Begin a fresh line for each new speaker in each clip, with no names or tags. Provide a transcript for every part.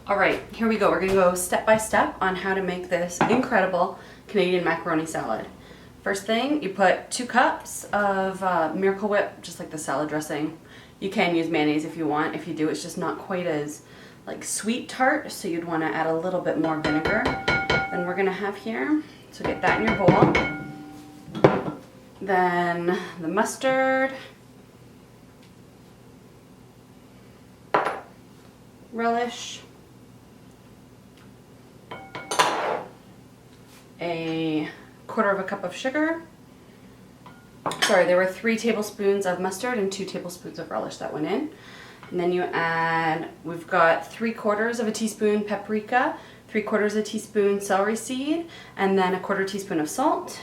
All right, here we go. We're gonna go step by step on how to make this incredible Canadian macaroni salad. First thing, you put 2 cups of Miracle Whip, just like the salad dressing. You can use mayonnaise if you want. If you do, it's just not quite as like sweet tart, so you'd want to add a little bit more vinegar than we're gonna have here. So get that in your bowl. Then the mustard, relish, a 1/4 cup of sugar. Sorry, there were 3 tablespoons of mustard and 2 tablespoons of relish that went in. And then you add, we've got 3/4 teaspoon paprika, 3/4 teaspoon celery seed, and then a 1/4 teaspoon of salt.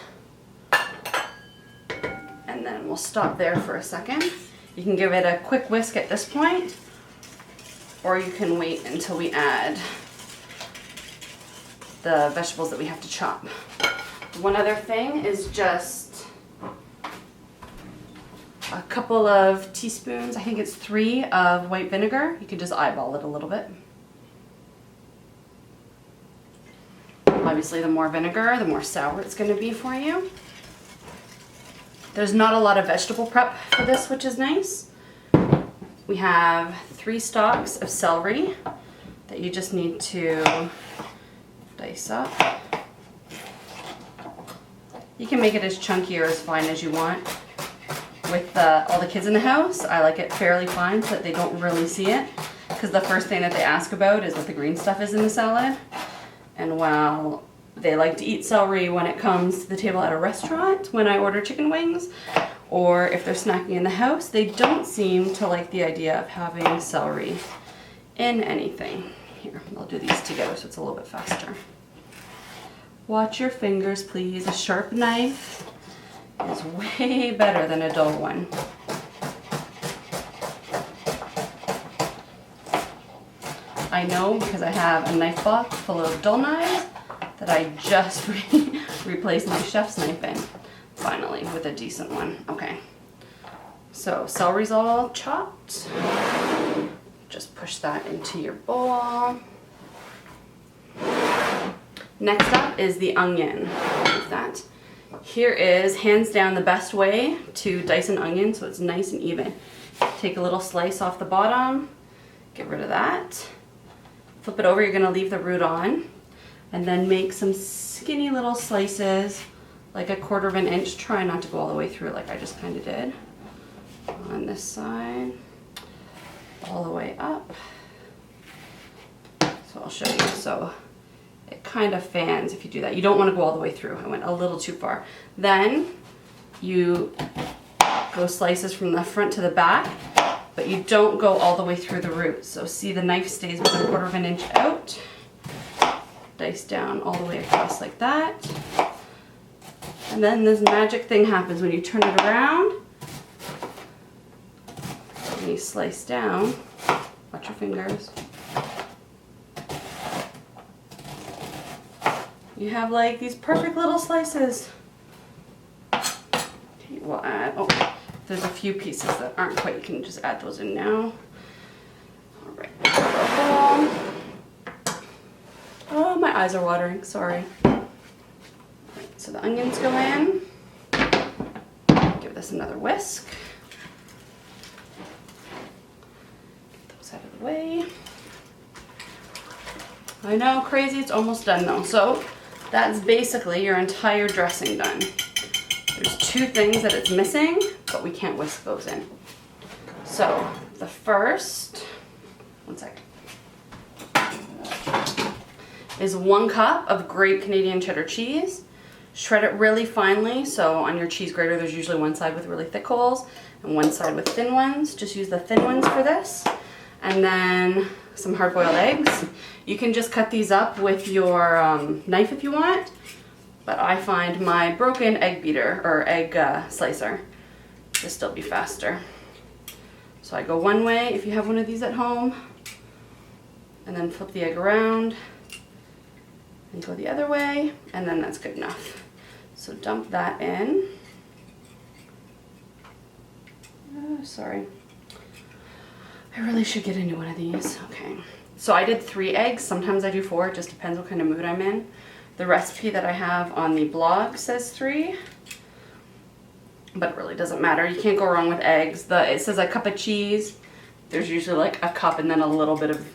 And then we'll stop there for a second. You can give it a quick whisk at this point, or you can wait until we add the vegetables that we have to chop. One other thing is just a couple of teaspoons, I think it's 3 of white vinegar. You can just eyeball it a little bit. Obviously the more vinegar, the more sour it's going to be for you. There's not a lot of vegetable prep for this, which is nice. We have 3 stalks of celery that you just need to dice up. You can make it as chunky or as fine as you want. With all the kids in the house, I like it fairly fine so that they don't really see it, because the first thing that they ask about is what the green stuff is in the salad. And while they like to eat celery when it comes to the table at a restaurant, when I order chicken wings, or if they're snacking in the house, they don't seem to like the idea of having celery in anything. Here, I'll do these together so it's a little bit faster. Watch your fingers, please. A sharp knife is way better than a dull one. I know because I have a knife box full of dull knives that I just replaced my chef's knife in, finally, with a decent one. Okay, so celery's all chopped. Just push that into your bowl. Next up is the onion. Like that. Here is hands down the best way to dice an onion so it's nice and even. Take a little slice off the bottom, get rid of that. Flip it over, you're gonna leave the root on, and then make some skinny little slices, like a 1/4 inch. Try not to go all the way through like I just kind of did. On this side, all the way up. So I'll show you. So it kind of fans if you do that. You don't want to go all the way through. I went a little too far. Then you go slices from the front to the back, but you don't go all the way through the root. So see, the knife stays with a 1/4 inch out. Dice down all the way across like that. And then this magic thing happens when you turn it around and you slice down. Watch your fingers. You have like these perfect little slices. Okay, we'll add, oh, there's a few pieces that aren't quite, you can just add those in now. All right, oh, my eyes are watering, sorry. All right, so the onions go in. Give this another whisk. Get those out of the way. I know, crazy, it's almost done though. So that's basically your entire dressing done. There's 2 things that it's missing, but we can't whisk those in. So the first, one second, is 1 cup of great Canadian cheddar cheese. Shred it really finely. So on your cheese grater, there's usually one side with really thick holes and one side with thin ones. Just use the thin ones for this. And then some hard-boiled eggs. You can just cut these up with your knife if you want, but I find my broken egg beater or egg slicer to still be faster. So I go one way if you have one of these at home, and then flip the egg around and go the other way, and then that's good enough. So dump that in. Oh, sorry. I really should get into one of these. Okay. So I did 3 eggs. Sometimes I do 4. It just depends what kind of mood I'm in. The recipe that I have on the blog says 3. But it really doesn't matter. You can't go wrong with eggs. It says a cup of cheese. There's usually like a cup and then a little bit of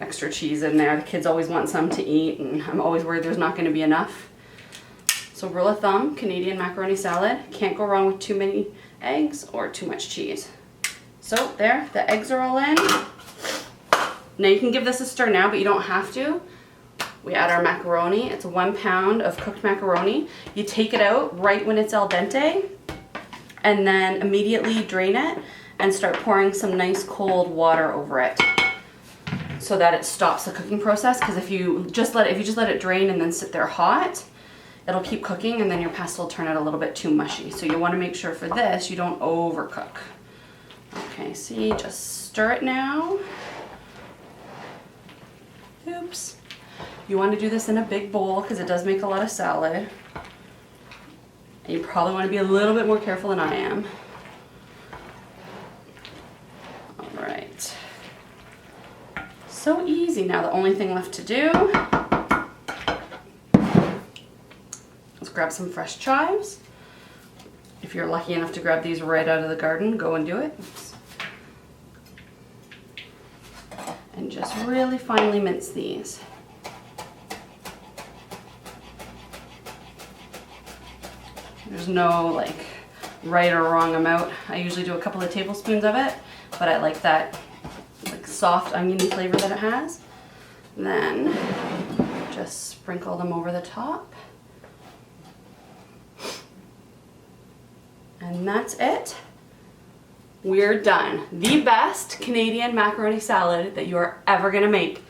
extra cheese in there. The kids always want some to eat, and I'm always worried there's not going to be enough. So rule of thumb, Canadian macaroni salad. Can't go wrong with too many eggs or too much cheese. So there, the eggs are all in. Now you can give this a stir now, but you don't have to. We add our macaroni. It's 1 pound of cooked macaroni. You take it out right when it's al dente, and then immediately drain it and start pouring some nice cold water over it so that it stops the cooking process. Because if you just let it drain and then sit there hot, it'll keep cooking and then your pasta will turn out a little bit too mushy. So you want to make sure for this you don't overcook. Okay, see, just stir it now. Oops. You want to do this in a big bowl because it does make a lot of salad. And you probably want to be a little bit more careful than I am. All right. So easy. Now the only thing left to do is grab some fresh chives. If you're lucky enough to grab these right out of the garden, go and do it. Oops. And just really finely mince these. There's no like right or wrong amount. I usually do a couple of tablespoons of it, but I like that like soft oniony flavor that it has. Then just sprinkle them over the top. And that's it. We're done. The best Canadian macaroni salad that you are ever gonna make.